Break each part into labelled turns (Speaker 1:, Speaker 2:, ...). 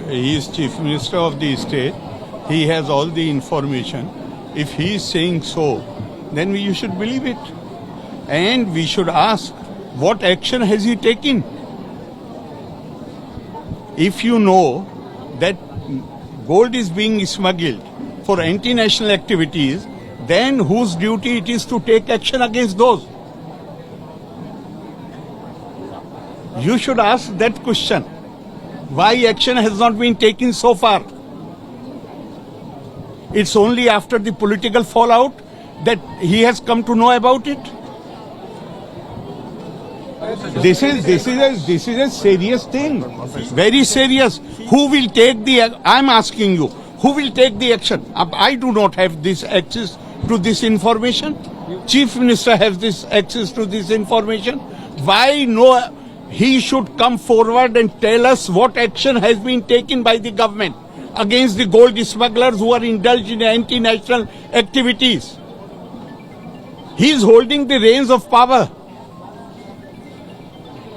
Speaker 1: he is Chief Minister of the state. He has all the information. If he is saying so, then you should believe it. And we should ask, what action has he taken? If you know that gold is being smuggled for anti-national activities, then whose duty it is to take action against those? You should ask that question. Why action has not been taken so far? It's only after the political fallout that he has come to know about it. This is a serious thing, very serious. Who will take the? I'm asking you, who will take the action? I do not have this access to this information. Chief Minister has this access to this information. Why no? He should come forward and tell us what action has been taken by the government against the gold smugglers who are indulged in anti-national activities. He is holding the reins of power.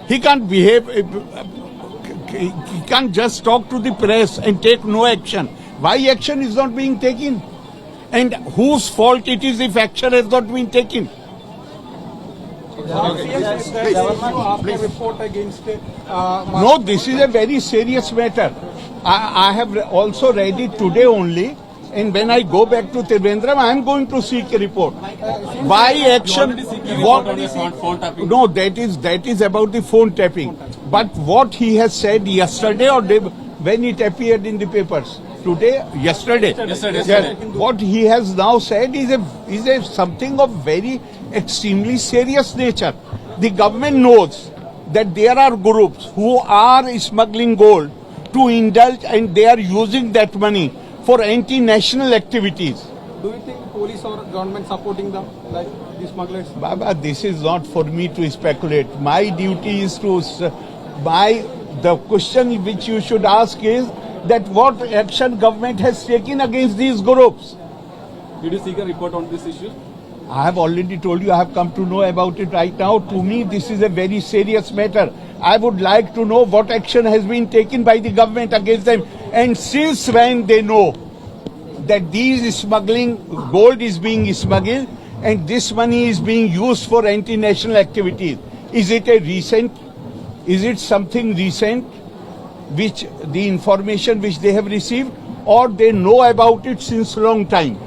Speaker 1: He can't behave, he can't just talk to the press and take no action. Why action is not being taken? And whose fault it is if action has not been taken?
Speaker 2: Report against
Speaker 1: No, this is a very serious matter. I have also read it today only, and when I go back to Trivandrum, I am going to seek a report. Why action? No, that is about the phone tapping. But what he has said yesterday or day, when it appeared in the papers today, yesterday. Yes, what he has now said is a something of very extremely serious nature. The government knows that there are groups who are smuggling gold to indulge, and they are using that money for anti-national activities.
Speaker 2: Do you think police or government supporting them, like the smugglers?
Speaker 1: Baba, this is not for me to speculate. My duty is to, the question which you should ask is that what action government has taken against these groups.
Speaker 2: Did you seek a report on this issue?
Speaker 1: I have already told you I have come to know about it right now. To me, this is a very serious matter. I would like to know what action has been taken by the government against them. And since when they know that these smuggling, gold is being smuggled and this money is being used for anti-national activities, is it something recent, which the information which they have received, or they know about it since long time?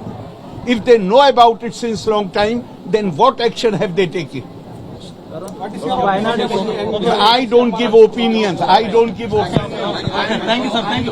Speaker 1: If they know about it since long time, then what action have they taken? I don't give opinions.
Speaker 3: Thank you, sir. Thank you.